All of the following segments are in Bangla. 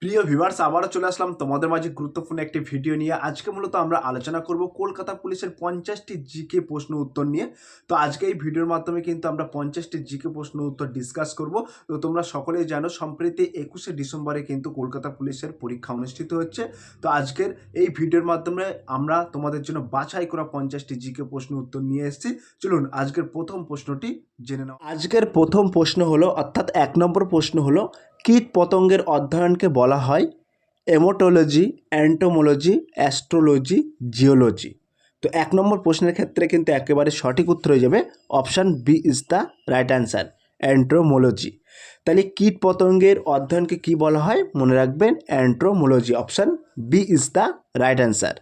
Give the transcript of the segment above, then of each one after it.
প্রিয় ভিউয়ার্স, আবারও চলে আসলাম তোমাদের মাঝে গুরুত্বপূর্ণ একটি ভিডিও নিয়ে। আজকে মূলত আমরা আলোচনা করব কলকাতা পুলিশের 50টি জিকে প্রশ্ন উত্তর নিয়ে। তো আজকে এই ভিডিওর মাধ্যমে কিন্তু আমরা 50টি জিকে প্রশ্ন উত্তর ডিসকাস করব। তো তোমরা সকলেই জানো সম্প্রতি 21শে ডিসেম্বরে কিন্তু কলকাতা পুলিশের পরীক্ষা অনুষ্ঠিত হচ্ছে। তো আজকের এই ভিডিওর মাধ্যমে আমরা তোমাদের জন্য বাছাই করা 50টি জিকে প্রশ্ন উত্তর নিয়ে এসেছি। চলুন আজকের প্রথম প্রশ্নটি জেনে নাও। আজকের প্রথম প্রশ্ন হলো, অর্থাৎ 1 নম্বর প্রশ্ন হলো, কীট পতঙ্গের অধ্যয়নকে বলা হয় এমোটোলজি, অ্যান্টোমোলজি, অ্যাস্ট্রোলজি, জিওলজি। তো 1 নম্বর প্রশ্নের ক্ষেত্রে কিন্তু একেবারে সঠিক উত্তর হয়ে যাবে option B is the right answer, entomology. তাহলে কীট পতঙ্গের অধ্যয়নকে কি বলা হয়, মনে রাখবেন entomology. Option B is the right answer.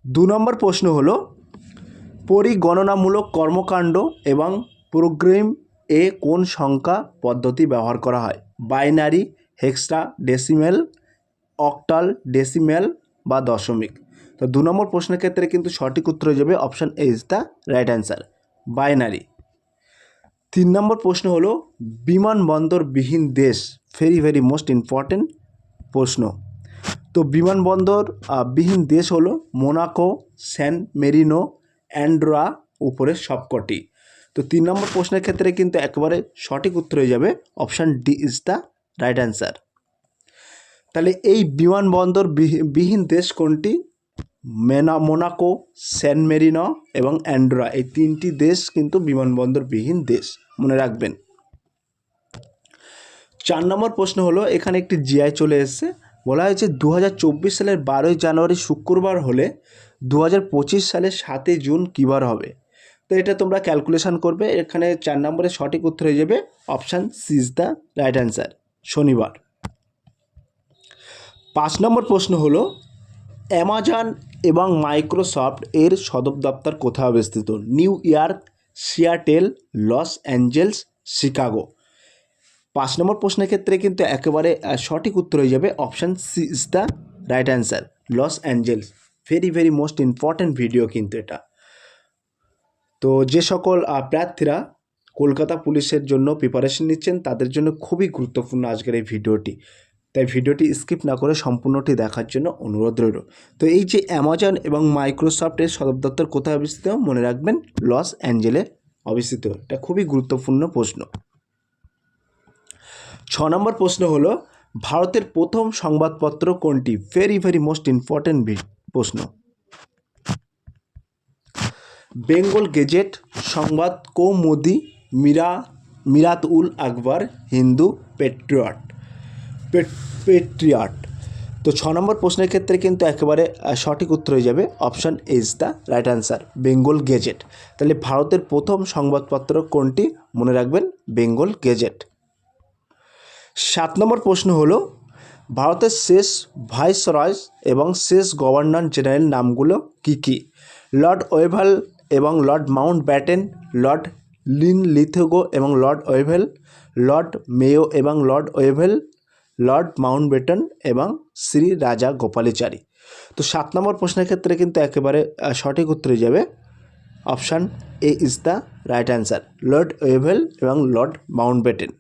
2 নম্বর প্রশ্ন হলো, পরিগণনামূলক কর্মকাণ্ড এবং প্রোগ্রাম এ কোন সংখ্যা পদ্ধতি ব্যবহার করা হয়? বাইনারি, হেক্সাডেসিমেল, অক্টাল, ডেসিমেল বা দশমিক। তো 2 নম্বর প্রশ্নের ক্ষেত্রে কিন্তু সঠিক উত্তর হয়ে যাবে option A is the right answer, binary. 3 নম্বর প্রশ্ন হলো, বিমানবন্দরবিহীন দেশ, ভেরি মোস্ট ইম্পর্টেন্ট প্রশ্ন। তো বিমানবন্দর বিহীন দেশ হলো মোনাকো, স্যান মেরিনো, অ্যান্ডোরা, উপরের সবকটি। তো 3 নম্বর প্রশ্নের ক্ষেত্রে কিন্তু একেবারে সঠিক উত্তর হয়ে যাবে option D is the right answer. তাহলে এই বিমানবন্দর বিহীন দেশ কোনটি? মোনাকো, স্যান মেরিনো এবং অ্যান্ডোরা, এই 3টি দেশ কিন্তু বিমানবন্দরবিহীন দেশ, মনে রাখবেন। 4 নম্বর প্রশ্ন হলো, এখানে একটি জিআই চলে এসেছে। বলা হয়েছে 2024 সালের 12ই জানুয়ারি শুক্রবার হলে 2025 সালের 7ই জুন কী বার হবে? তো এটা তোমরা ক্যালকুলেশন করবে। এখানে 4 নম্বরের সঠিক উত্তর হয়ে যাবে option C is the right answer, শনিবার। 5 নম্বর প্রশ্ন হলো, অ্যামাজন এবং মাইক্রোসফট এর সদর দপ্তর কোথায় অবস্থিত? New York, Seattle, Los Angeles, Chicago. 5 নম্বর প্রশ্নের ক্ষেত্রে কিন্তু একেবারে সঠিক উত্তর হয়ে যাবে option C is the right answer, Los Angeles. Very most important video কিন্তু এটা। তো যে সকল প্রার্থীরা কলকাতা পুলিশের জন্য প্রিপারেশন নিচ্ছেন তাদের জন্য খুবই গুরুত্বপূর্ণ আজকের এই ভিডিওটি। তাই ভিডিওটি স্কিপ না করে সম্পূর্ণটি দেখার জন্য অনুরোধ রইল। তো এই যে অ্যামাজন এবং মাইক্রোসফটের সদর দপ্তর কোথায় অবস্থিত, মনে রাখবেন লস অ্যাঞ্জেলে অবস্থিত। এটা খুবই গুরুত্বপূর্ণ প্রশ্ন। 6 নম্বর প্রশ্ন হলো, ভারতের প্রথম সংবাদপত্র কোনটি? ভেরি মোস্ট ইম্পর্ট্যান্ট প্রশ্ন। বেঙ্গল গেজেট, সংবাদ কৌমুদি, মিরাত উল আকবর, হিন্দু পেট্রিয়ট। তো 6 নম্বর প্রশ্নের ক্ষেত্রে কিন্তু একেবারে সঠিক উত্তর হয়ে যাবে option is the right answer, Bengal Gazette. তাহলে ভারতের প্রথম সংবাদপত্র কোনটি, মনে রাখবেন বেঙ্গল গেজেট। 7 নম্বর প্রশ্ন হলো, ভারতের শেষ ভাইসরয় এবং শেষ গভর্নর জেনারেল নামগুলো কী কী? লর্ড ওয়েভেল এবং লর্ড মাউন্টব্যাটেন, লর্ড লিনলিথগো এবং লর্ড ওয়েভেল, লর্ড মেয়ো এবং লর্ড ওয়েভেল, লর্ড মাউন্টব্যাটেন এবং শ্রী রাজা গোপালাচারী। তো 7 নম্বর প্রশ্নের ক্ষেত্রে কিন্তু একেবারে সঠিক উত্তর হয়ে যাবে option A is the right answer, Lord Wavell এবং লর্ড মাউন্টব্যাটেন।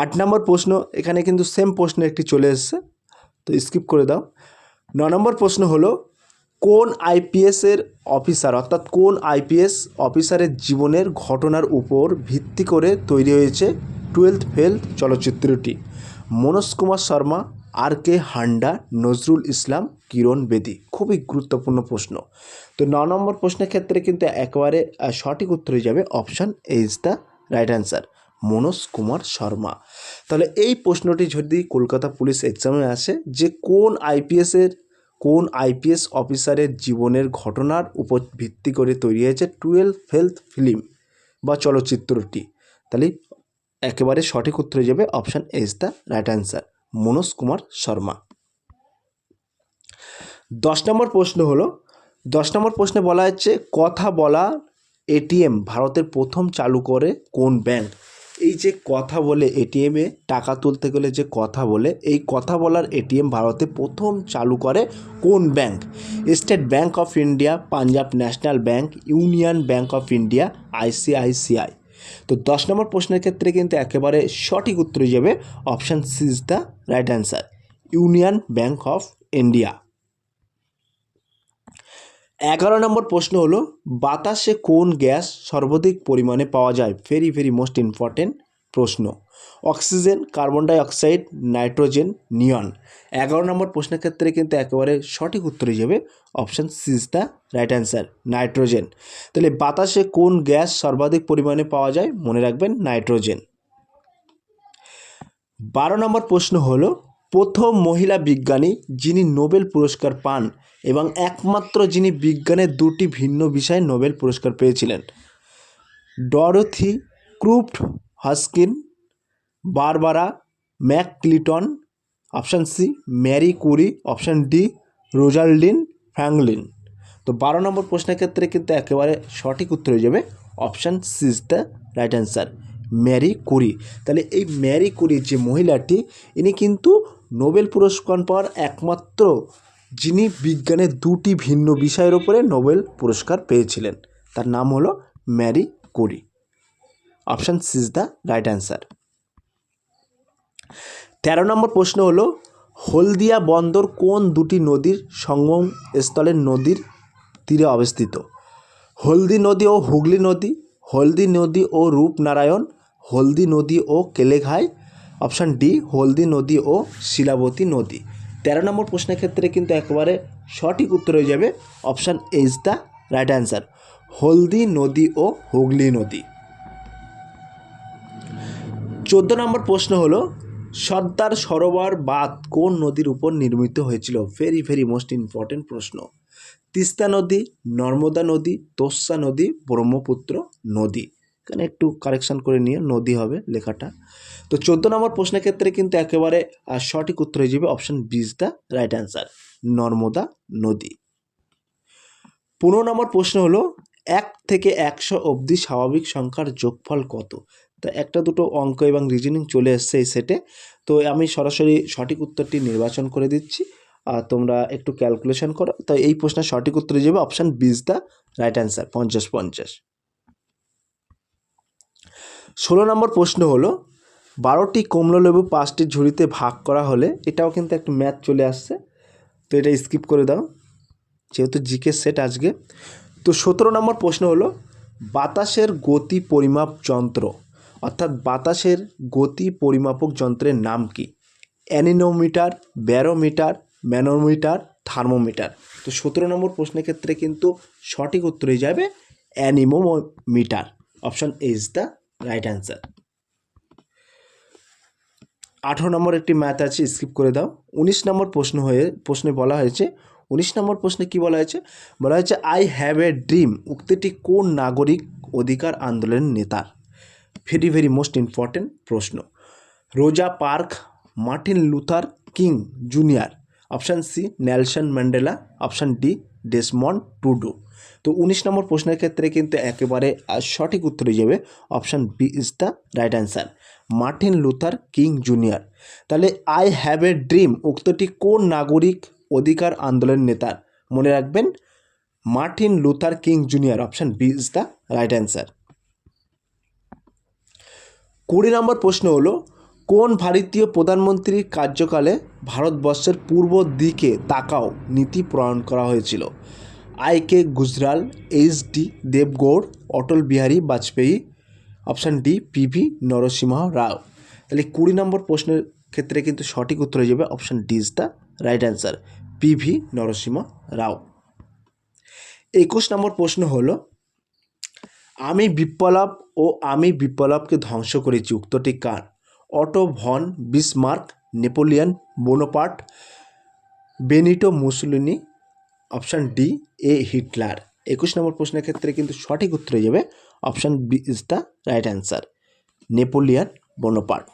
8 নম্বর প্রশ্ন, এখানে কিন্তু সেম প্রশ্ন একটি চলে এসেছে, তো স্কিপ করে দাও। 9 নম্বর প্রশ্ন হলো, কোন আইপিএসের অফিসার, অর্থাৎ কোন আইপিএস অফিসারের জীবনের ঘটনার উপর ভিত্তি করে তৈরি হয়েছে 12th ফেল চলচ্চিত্রটি? মনোজ কুমার শর্মা, আর কে হান্ডা, নজরুল ইসলাম, কিরণ বেদি। খুবই গুরুত্বপূর্ণ প্রশ্ন। তো 9 নম্বর প্রশ্নের ক্ষেত্রে কিন্তু একেবারে সঠিক উত্তর হয়ে যাবে option A is the right answer, Manoj Kumar Sharma. তাহলে এই প্রশ্নটি যদি কলকাতা পুলিশ এক্সামে আসে যে কোন আইপিএস অফিসারের জীবনের ঘটনার উপর ভিত্তি করে তৈরি হয়েছে 12th ফেল ফিল্ম বা চলচ্চিত্রটি, তাহলে একেবারে সঠিক উত্তর হয়ে যাবে option A is the right answer, Manoj Kumar Sharma. 10 নম্বর প্রশ্ন হলো, 10 নম্বর প্রশ্নে বলা হচ্ছে কথা বলা এটিএম ভারতের প্রথম চালু করে কোন ব্যাংক? এই যে কথা বলে এটিএমে টাকা তুলতে গেলে যে কথা বলে, এই কথা বলার এটিএম ভারতে প্রথম চালু করে কোন bank? State bank of India, Punjab national bank, union bank of India, ICICI. তো 10 নম্বর প্রশ্নের ক্ষেত্রে কিন্তু একেবারে সঠিক উত্তর হয়ে যাবে option C is the right answer, Union Bank of India. 11 নম্বর প্রশ্ন হলো বাতাসে কোন গ্যাস সর্বাধিক পরিমাণে পাওয়া যায়? ভেরি ভেরি মোস্ট ইম্পর্টেন্ট প্রশ্ন। Oxygen, carbon dioxide, nitrogen, neon. 11 নম্বর প্রশ্নের ক্ষেত্রে কিন্তু একেবারে সঠিক উত্তর হয়ে যাবে option C is the right answer, nitrogen. তাহলে বাতাসে কোন গ্যাস সর্বাধিক পরিমাণে পাওয়া যায়? মনে রাখবেন নাইট্রোজেন। 12 নম্বর প্রশ্ন হলো প্রথম মহিলা বিজ্ঞানী যিনি নোবেল পুরস্কার পান এবং একমাত্র যিনি বিজ্ঞানের দুটি ভিন্ন বিষয়ে নোবেল পুরস্কার পেয়েছিলেন? Dorothy Crowfoot Hodgkin, Barbara McClintock, option C Marie Curie, option D Rosalind Franklin. তো 12 নম্বর প্রশ্নের ক্ষেত্রে কিন্তু একেবারে সঠিক উত্তর হয়ে যাবে option C is the right answer, Marie Curie. তাহলে এই ম্যারি কুরি যে মহিলাটি, ইনি কিন্তু নোবেল পুরস্কার পাওয়ার একমাত্র যিনি বিজ্ঞানের দুটি ভিন্ন বিষয়ের উপরে নোবেল পুরস্কার পেয়েছিলেন। তার নাম হলো Marie Curie. Option C is the right answer. 13 নম্বর প্রশ্ন হলো হলদিয়া বন্দর কোন দুটি নদীর সঙ্গম স্থলের নদীর তীরে অবস্থিত? হলদি নদী ও হুগলি নদী, হলদি নদী ও রূপনারায়ণ, হলদি নদী ও কেলেঘাই, অপশান ডি হলদি নদী ও শিলাবতী নদী। 13 নম্বর প্রশ্নের ক্ষেত্রে কিন্তু একেবারে সঠিক উত্তর হয়ে যাবে option A is the right answer, Haldi নদী ও হুগলি নদী। 14 নম্বর প্রশ্ন হলো সর্দার সরোবর বাঁধ কোন নদীর উপর নির্মিত হয়েছিল? ভেরি ভেরি মোস্ট ইম্পর্টেন্ট প্রশ্ন। তিস্তা নদী, নর্মদা নদী, তোর্সা নদী, ব্রহ্মপুত্র নদী। এখানে একটু কারেকশান করে নিয়ে নদী হবে লেখাটা। তো 14 নম্বর প্রশ্নের ক্ষেত্রে কিন্তু একেবারে সঠিক উত্তর হয়ে যাবে option B is the right answer, Narmada নদী। 15 নম্বর প্রশ্ন হলো 1 থেকে 100 অবধি স্বাভাবিক সংখ্যার যোগফল কত? তো একটা দুটো অঙ্ক এবং রিজনিং চলে এসছে এই সেটে, তো আমি সরাসরি সঠিক উত্তরটি নির্বাচন করে দিচ্ছি, আর তোমরা একটু ক্যালকুলেশন করো। তো এই প্রশ্নের সঠিক উত্তর হয়ে যাবে option B is the right answer, 50-50। 16 নম্বর প্রশ্ন হলো 12টি কমলালেবু 5টি ঝুড়িতে ভাগ করা হলে, এটাও কিন্তু একটু ম্যাথ চলে আসছে, তো এটা স্কিপ করে দাও যেহেতু জিকে সেট আজকে। তো 17 নম্বর প্রশ্ন হলো বাতাসের গতি পরিমাপ যন্ত্র, অর্থাৎ বাতাসের গতি পরিমাপক যন্ত্রের নাম কি? Anemometer, barometer, manometer, thermometer. তো 17 নম্বর প্রশ্নের ক্ষেত্রে কিন্তু সঠিক উত্তর হয়ে যাবে anemometer, option A is the right answer. 18 নম্বর একটি ম্যাথ আছে, স্কিপ করে দাও। 19 নম্বর প্রশ্নে বলা হয়েছে, 19 নম্বর প্রশ্নে কি বলা হয়েছে? বলা হয়েছে আই হ্যাভ এ ড্রিম উক্তিটি কোন নাগরিক অধিকার আন্দোলনের নেতার? ভেরি ভেরি মোস্ট ইম্পর্টেন্ট প্রশ্ন। Rosa Park, Martin Luther King Junior, option C Nelson Mandela, option D Desmond Tutu. তো 19 নম্বর প্রশ্নের ক্ষেত্রে কিন্তু একেবারে সঠিক উত্তর হয়ে যাবে option B is the right answer, Martin Luther King Junior. তাহলে আই হ্যাভ এ ড্রিম উক্তিটি কোন নাগরিক অধিকার আন্দোলনের নেতার? মনে রাখবেন Martin Luther King Junior, option B is the right answer. 20 নম্বর প্রশ্ন হলো কোন ভারতীয় প্রধানমন্ত্রীর কার্যকালে ভারতবর্ষের পূর্ব দিকে তাকাও নীতি প্রণয়ন করা হয়েছিল? I K Gujral, H D Deve Gowda, Atal Bihari Vajpayee, option D PV Narasimha Rao. তাহলে 20 নম্বর প্রশ্নের ক্ষেত্রে কিন্তু সঠিক উত্তর হয়ে যাবে option D is the right answer, PV Narasimha Rao. 21 নম্বর প্রশ্ন হলো আমি বিপ্লব ও আমি বিপ্লবকে ধ্বংস করেছি উক্তটি কার? Otto von Bismarck, Napoleon Bonaparte, Benito Mussolini, option D A Hitler. 21 নম্বর প্রশ্নের ক্ষেত্রে কিন্তু সঠিক উত্তর হয়ে যাবে option B is the right answer, Napoleon Bonaparte.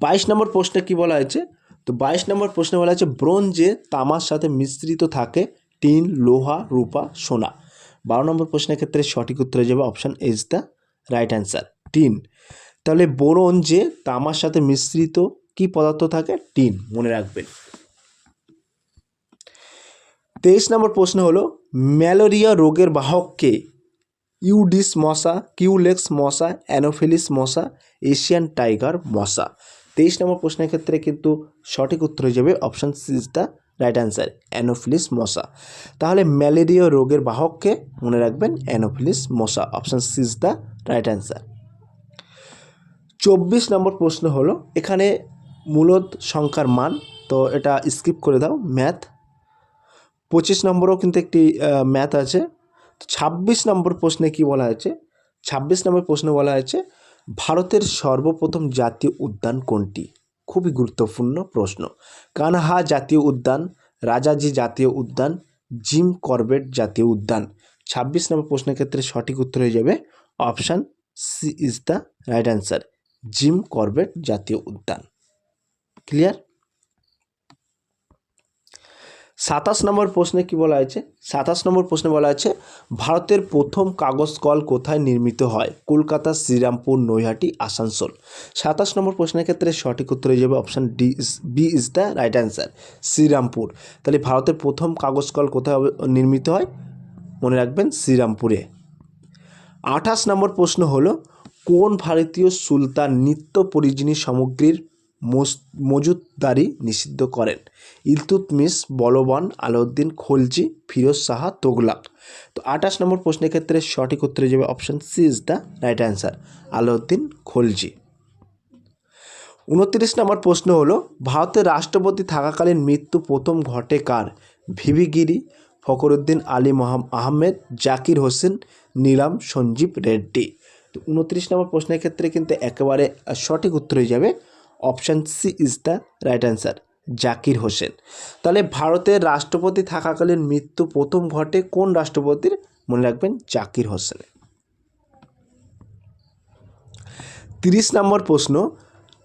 22 নম্বর প্রশ্নে কি বলা হয়েছে? তো 22 নম্বর প্রশ্নে বলা হয়েছে ব্রোঞ্জে তামার সাথে মিশ্রিত থাকে টিন, লোহা, রূপা, সোনা। 12 নম্বর প্রশ্নের ক্ষেত্রে সঠিক উত্তর হয়ে যাবে option is the right answer, tin. তাহলে ব্রোঞ্জে তামার সাথে মিশ্রিত কি পদার্থ থাকে? টিন, মনে রাখবেন। 23 নম্বর প্রশ্ন হলো ম্যালেরিয়া রোগের বাহক কে? ইউডিস মশা, কিউলেক্স মশা, অ্যানোফিলিস মশা, এশিয়ান টাইগার মশা। 23 নম্বর প্রশ্নের ক্ষেত্রে কিন্তু সঠিক উত্তর হয়ে যাবে option C is the right answer, anopheles মশা। তাহলে ম্যালেরিয়া রোগের বাহককে মনে রাখবেন অ্যানোফিলিস মশা, option C is the right answer. 24 নম্বর প্রশ্ন হলো, এখানে মূলদ সংখ্যার মান, তো এটা স্কিপ করে দাও ম্যাথ। 25 নম্বরও কিন্তু একটি ম্যাথ আছে। 26 নম্বর প্রশ্নে কি বলা হয়েছে? 26 নম্বর প্রশ্নে বলা হয়েছে ভারতের সর্বপ্রথম জাতীয় উদ্যান কোনটি? খুবই গুরুত্বপূর্ণ প্রশ্ন। কানহা জাতীয় উদ্যান, রাজাজি জাতীয় উদ্যান, জিম করবেট জাতীয় উদ্যান। 26 নম্বর প্রশ্নের ক্ষেত্রে সঠিক উত্তর হয়ে যাবে option C is the right answer, Jim Corbett জাতীয় উদ্যান। ক্লিয়ার? 27 নম্বর প্রশ্নে কি বলা হয়েছে? 27 নম্বর প্রশ্নে বলা আছে ভারতের প্রথম কাগজ কল কোথায় নির্মিত হয়? কলকাতা, শ্রীরামপুর, নৈহাটি, আসানসোল। 27 নম্বর প্রশ্নের ক্ষেত্রে সঠিক উত্তর হয়ে যাবে option B is the right answer, Serampore. তাহলে ভারতের প্রথম কাগজ কল কোথায় নির্মিত হয়? মনে রাখবেন শ্রীরামপুরে। 28 নম্বর প্রশ্ন হলো কোন ভারতীয় সুলতান নিত্য প্রয়োজনীয় সামগ্রীর মজুতদারি নিষিদ্ধ করেন? ইলতুৎমিশ, বলবান, আলাউদ্দিন খলজি, ফিরোজ শাহ তুগলক। তো 28 নম্বর প্রশ্নের ক্ষেত্রে সঠিক উত্তর হয়ে যাবে option C is the right answer, Alauddin Khalji. 29 নম্বর প্রশ্ন হলো ভারতের রাষ্ট্রপতি থাকাকালীন মৃত্যু প্রথম ঘটে কার? ভিভি গিরি, ফখরুদ্দিন আলী আহমেদ, জাকির হোসেন, নীলাম সঞ্জীব রেড্ডি। তো 29 নম্বর প্রশ্নের ক্ষেত্রে কিন্তু একেবারে সঠিক উত্তর হয়ে যাবে option C is the right answer, Zakir Hussain. তাহলে ভারতের রাষ্ট্রপতি থাকাকালীন মৃত্যু প্রথম ঘটে কোন রাষ্ট্রপতির? মনে রাখবেন জাকির হোসেন। 30 নম্বর প্রশ্ন,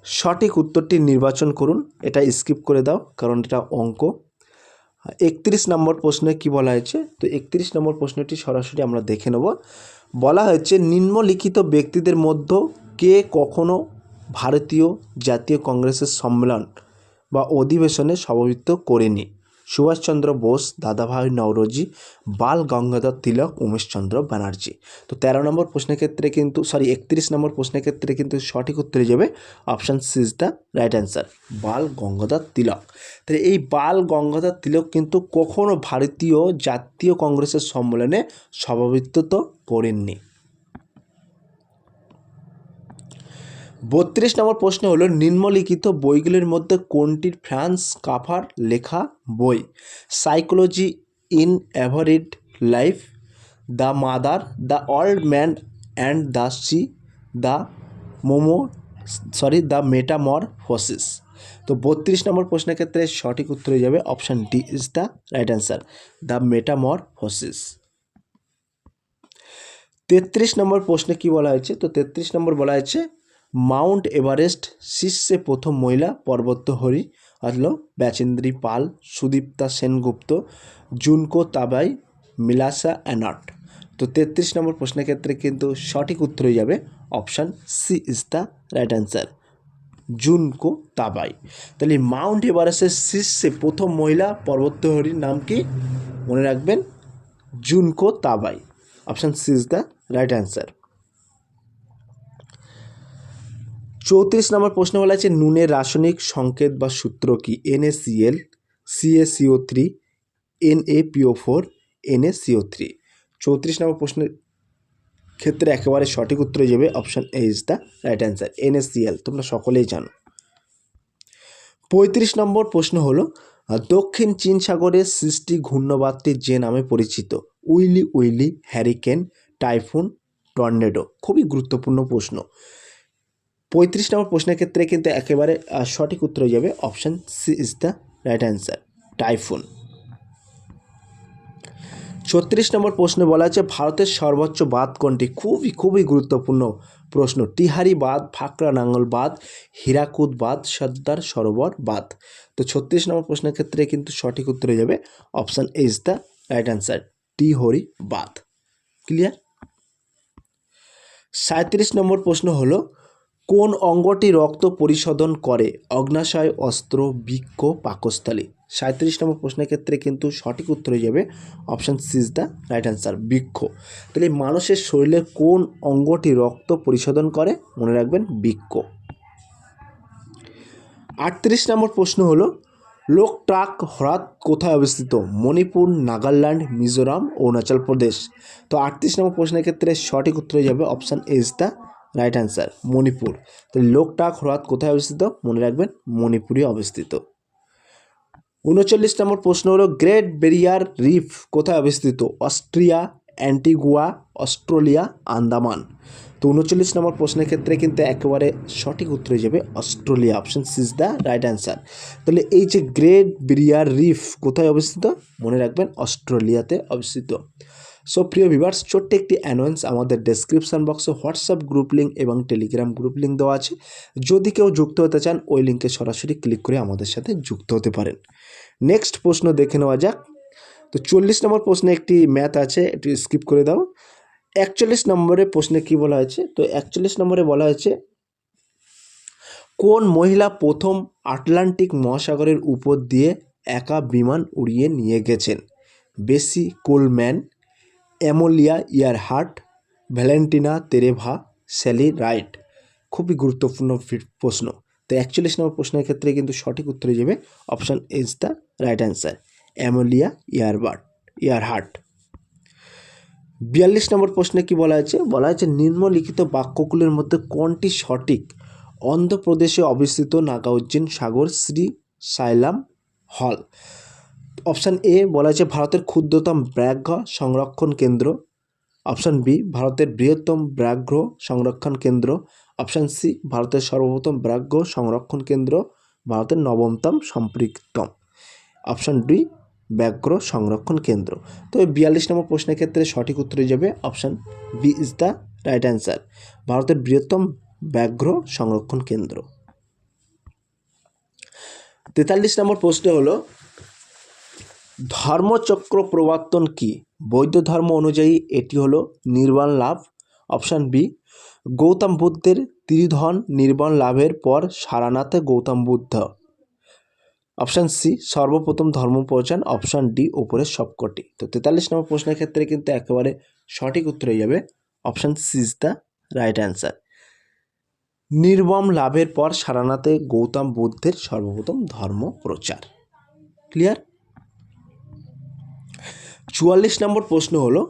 সঠিক উত্তরটি নির্বাচন করুন। এটা স্কিপ করে দাও কারণ এটা অঙ্ক। 31 নম্বর প্রশ্নে কি বলা হয়েছে? তো 31 নম্বর প্রশ্নটি সরাসরি আমরা দেখে নেব। বলা হয়েছে নিম্নলিখিত ব্যক্তিদের মধ্যে কে কখনো ভারতীয় জাতীয় কংগ্রেসের সম্মেলন বা অধিবেশনে সভাপতিত্ব করেনি? সুভাষচন্দ্র বোস, দাদাভাই নওরোজি, বাল গঙ্গাধর তিলক, উমেশচন্দ্র ব্যানার্জি। তো 13 নম্বর প্রশ্নের ক্ষেত্রে কিন্তু 31 নম্বর প্রশ্নের ক্ষেত্রে কিন্তু সঠিক উত্তরে যাবে option C is the right answer, Bal Gangadhar Tilak. তাহলে এই বাল গঙ্গাধর তিলক কিন্তু কখনো ভারতীয় জাতীয় কংগ্রেসের সম্মেলনে সভাপতিত্ব করেননি। 32 নম্বর প্রশ্ন হলো নিম্নলিখিত বইগুলির মধ্যে কোনটির ফ্রান্স কাফার লেখা বই? Psychology in everyday life, the mother, the old man and the sea, the the metamorphosis. তো 32 নম্বর প্রশ্নের ক্ষেত্রে সঠিক উত্তর হয়ে যাবে option D is the right answer, the metamorphosis. 33 নম্বর প্রশ্নে কি বলা হয়েছে? তো 33 নম্বর বলা হয়েছে মাউন্ট এভারেস্ট শীর্ষে প্রথম মহিলা পর্বতারোহী হলো ব্যাচেন্দ্রী পাল, সুদীপ্তা সেনগুপ্ত, জুনকো তাবাই, মিলাসা অ্যানট। তো 33 নম্বর প্রশ্নের ক্ষেত্রে কিন্তু সঠিক উত্তর হয়ে যাবে option C is the right answer, Junko Tabei. তাহলে মাউন্ট এভারেস্টের শীর্ষে প্রথম মহিলা পর্বতারোহীর নাম কি? মনে রাখবেন Junko Tabei, option C is the right answer. 34 নম্বর প্রশ্ন বলা আছে নুনের রাসায়নিক সংকেত বা সূত্র কি? NaCl, CaCO3, NaPO4, NaCO3। 34 নম্বর প্রশ্নের ক্ষেত্রে একেবারে সঠিক উত্তর হয়ে যাবে option A is the right answer, NaCl। তোমরা সকলেই জানো। 35 নম্বর প্রশ্ন হলো দক্ষিণ চীন সাগরের সৃষ্টি ঘূর্ণবাদটি যে নামে পরিচিত? Willy willy, hurricane, typhoon, tornado. খুবই গুরুত্বপূর্ণ প্রশ্ন। 35 নম্বর প্রশ্নের ক্ষেত্রে কিন্তু একেবারে সঠিক উত্তর হয়ে যাবে option C is the right answer, typhoon. 36 নম্বর প্রশ্নে বলা আছে ভারতের সর্বোচ্চ বাঁধ কোনটি? খুবই গুরুত্বপূর্ণ প্রশ্ন। টিহারি বাঁধ, ফাকরা নাঙ্গল বাঁধ, হীরাকুদ বাঁধ, সর্দার সরোবর বাঁধ। তো 36 নম্বর প্রশ্নের ক্ষেত্রে কিন্তু সঠিক উত্তর হয়ে যাবে option A is the right answer, Tehri বাঁধ। ক্লিয়ার? 37 নম্বর প্রশ্ন হলো কোন অঙ্গটি রক্ত পরিশোধন করে? অগ্নাশয়, অস্ত্র, বৃক্ক, পাকস্থলী। 37 নম্বর প্রশ্নের ক্ষেত্রে কিন্তু সঠিক উত্তর হয়ে যাবে option C is the right answer, বৃক্ক। তাহলে মানুষের শরীরের কোন অঙ্গটি রক্ত পরিশোধন করে? মনে রাখবেন বৃক্ক। 38 নম্বর প্রশ্ন হলো লোকটাক হ্রদ কোথায় অবস্থিত? মণিপুর, নাগাল্যান্ড, মিজোরাম, অরুণাচল প্রদেশ। তো 38 নম্বর প্রশ্নের ক্ষেত্রে সঠিক উত্তর হয়ে যাবে option A is the right answer, Manipur. তো লোকটাক হ্রদ কোথায় অবস্থিত? মনে রাখবেন মণিপুরে অবস্থিত। 39 নম্বর প্রশ্ন হলো গ্রেট ব্যারিয়ার রিফ কোথায় অবস্থিত? Austria, Antigua, Australia, Andaman. তো 39 নম্বর প্রশ্নের ক্ষেত্রে কিন্তু একেবারে সঠিক উত্তর হয়ে যাবে Australia, option C is the right answer. তাহলে এই যে গ্রেট ব্যারিয়ার রিফ কোথায় অবস্থিত? মনে রাখবেন অস্ট্রেলিয়াতে অবস্থিত। সো প্রিয় ভিউয়ার্স, ছোট্ট একটি অ্যানাউন্স, আমাদের ডেসক্রিপশন বক্সে হোয়াটসঅ্যাপ গ্রুপ লিঙ্ক এবং টেলিগ্রাম গ্রুপ লিঙ্ক দেওয়া আছে। যদি কেউ যুক্ত হতে চান ওই লিঙ্কে সরাসরি ক্লিক করে আমাদের সাথে যুক্ত হতে পারেন। নেক্সট প্রশ্ন দেখে নেওয়া যাক। তো 40 নম্বর প্রশ্নে একটি ম্যাথ আছে, একটু স্কিপ করে দাও। 41 নম্বরের প্রশ্নে কি বলা হয়েছে? তো 41 নম্বরে বলা হয়েছে কোন মহিলা প্রথম আটলান্টিক মহাসাগরের উপর দিয়ে একা বিমান উড়িয়ে নিয়ে গেছেন? বেসি কোলম্যান, এমোলিয়া ইয়ারহার্ট, ভ্যালেন্টিনা তেরেভা, স্যালি রাইট। খুবই গুরুত্বপূর্ণ প্রশ্ন। তো 41 নম্বর প্রশ্নের ক্ষেত্রে কিন্তু সঠিক উত্তর হয়ে যাবে option is the right answer, Amelia Earhart. 42 নম্বর প্রশ্নে কি বলা হয়েছে? বলা হয়েছে নিম্নলিখিত বাক্যগুলির মধ্যে কোনটি সঠিক? অন্ধ্রপ্রদেশে অবস্থিত নাগার্জুন সাগর শ্রী সাইলাম হল। অপশান এ বলা হয়েছে ভারতের ক্ষুদ্রতম ব্যাঘ্র সংরক্ষণ কেন্দ্র। অপশান বি ভারতের বৃহত্তম ব্যাঘ্র সংরক্ষণ কেন্দ্র। অপশান সি ভারতের সর্বপ্রথম ব্যাঘ্র সংরক্ষণ কেন্দ্র, ভারতের নবমতম সম্পৃক্তম। অপশান ডি ব্যাঘ্র সংরক্ষণ কেন্দ্র। তো এই 42 নম্বর প্রশ্নের ক্ষেত্রে সঠিক উত্তর হয়ে যাবে option B is the right answer, ভারতের বৃহত্তম ব্যাঘ্র সংরক্ষণ কেন্দ্র। 43 নম্বর প্রশ্ন হলো ধর্মচক্র প্রবর্তন কি? বৌদ্ধ ধর্ম অনুযায়ী এটি হলো নির্বাণ লাভ। অপশান বি গৌতম বুদ্ধের ত্রিধন নির্বাণ লাভের পর সারানাথে গৌতম বুদ্ধ। অপশান সি সর্বপ্রথম ধর্ম প্রচার। অপশান ডি উপরের সবকটি। তো 43 নম্বর প্রশ্নের ক্ষেত্রে কিন্তু একেবারে সঠিক উত্তর হয়ে যাবে option C is the right answer, নির্বাণ লাভের পর সারানাথে গৌতম বুদ্ধের সর্বপ্রথম ধর্ম প্রচার। ক্লিয়ার? 44 নম্বর প্রশ্ন হলো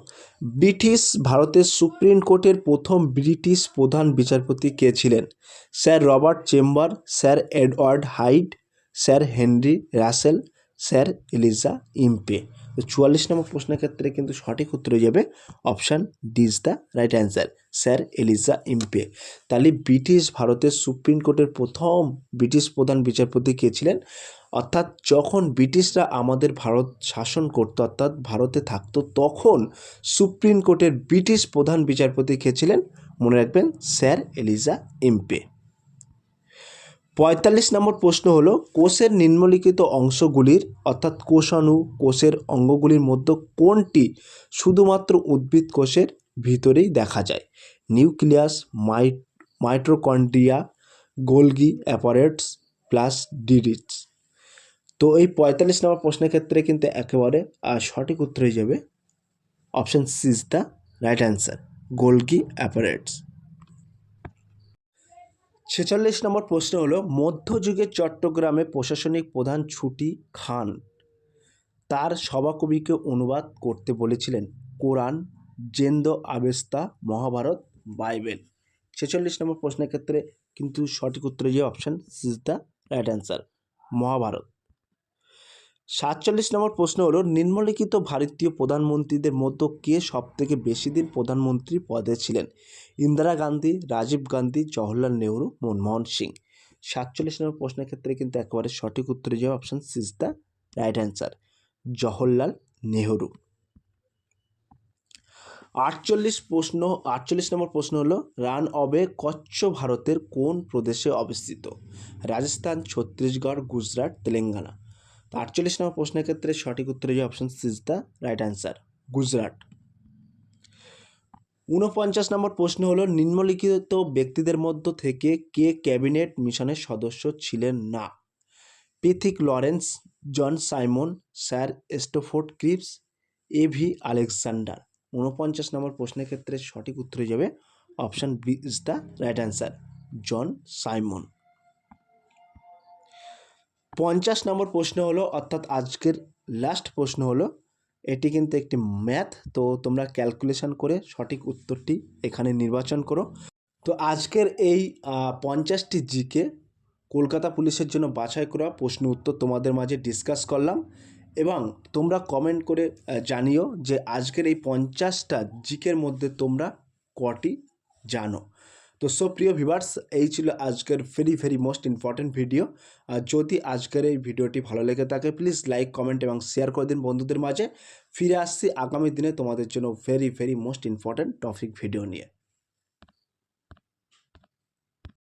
ব্রিটিশ ভারতের সুপ্রিম কোর্টের প্রথম ব্রিটিশ প্রধান বিচারপতি কে ছিলেন? Sir Robert Chamber, sir Edward Hyde, sir Henry Russell, sir Elijah Impey. তো 44 নম্বর প্রশ্নের ক্ষেত্রে কিন্তু সঠিক উত্তর হয়ে যাবে option D is the right answer, sir Elijah Impey. তাহলে ব্রিটিশ ভারতের সুপ্রিম কোর্টের প্রথম ব্রিটিশ প্রধান বিচারপতি কে ছিলেন? অর্থাৎ যখন ব্রিটিশরা আমাদের ভারত শাসন করত, অর্থাৎ ভারতে থাকতো, তখন সুপ্রিম কোর্টের ব্রিটিশ প্রধান বিচারপতি কে ছিলেন? মনে রাখবেন স্যার এলিজা ইম্পে। 45 নম্বর প্রশ্ন হলো কোষের নিম্নলিখিত অংশগুলির অর্থাৎ কোষাণু কোষের অঙ্গগুলির মধ্যে কোনটি শুধুমাত্র উদ্ভিদ কোষের ভিতরেই দেখা যায়? Nucleus, mitochondria, Golgi apparatus, plastids. তো এই 45 নম্বর প্রশ্নের ক্ষেত্রে কিন্তু একেবারে সঠিক উত্তর হয়ে যাবে option C is the right answer, Golgi apparatus. 46 নম্বর প্রশ্ন হলো মধ্যযুগের চট্টগ্রামে প্রশাসনিক প্রধান ছুটি খান তার সভাকবিকে অনুবাদ করতে বলেছিলেন Quran, Zend Avesta, Mahabharata, Bible. 46 নম্বর প্রশ্নের ক্ষেত্রে কিন্তু সঠিক উত্তর হয়ে যাবে option C is the right answer, Mahabharata. 47 নম্বর প্রশ্ন হলো নিম্নলিখিত ভারতীয় প্রধানমন্ত্রীদের মধ্যে কে সবথেকে বেশি দিন প্রধানমন্ত্রী পদে ছিলেন? ইন্দিরা গান্ধী, রাজীব গান্ধী, জওহরলাল নেহরু, মনমোহন সিং। 47 নম্বর প্রশ্নের ক্ষেত্রে কিন্তু একেবারে সঠিক উত্তরে যাবে option C is the right answer, Jawaharlal Nehru. 48 number প্রশ্ন হলো রান অবে কচ্ছ ভারতের কোন প্রদেশে অবস্থিত? রাজস্থান, ছত্তিশগড়, গুজরাট, তেলেঙ্গানা। 48 নম্বর প্রশ্নের ক্ষেত্রে সঠিক উত্তর হয়ে option C is the right answer, Gujarat. 49 number প্রশ্ন হলো নিম্নলিখিত ব্যক্তিদের মধ্য থেকে কে ক্যাবিনেট মিশনের সদস্য ছিলেন না? Pethick Lawrence, John Simon, sir Stafford Cripps, AV Alexander. 49 নম্বর প্রশ্নের ক্ষেত্রে সঠিক উত্তর হয়ে যাবে option B is the right answer, John Simon. 50 নম্বর প্রশ্ন হলো, অর্থাৎ আজকের লাস্ট প্রশ্ন হলো, এটি কিন্তু একটি ম্যাথ, তো তোমরা ক্যালকুলেশন করে সঠিক উত্তরটি এখানে নির্বাচন করো। তো আজকের এই 50টি জিকে কলকাতা পুলিশের জন্য বাছাই করা প্রশ্ন উত্তর তোমাদের মাঝে ডিসকাস করলাম, এবং তোমরা কমেন্ট করে জানিও যে আজকের এই 50টা জিকের মধ্যে তোমরা কটি জানো। তো সব প্রিয় ভিউয়ার্স, এই ছিল আজকের ভেরি মোস্ট ইম্পর্টেন্ট ভিডিও। যদি আজকের এই ভিডিওটি ভালো লেগে থাকে প্লিজ লাইক, কমেন্ট এবং শেয়ার করে দিন বন্ধুদের মাঝে। ফিরে আসছি আগামী দিনে তোমাদের জন্য very most important topic video নিয়ে।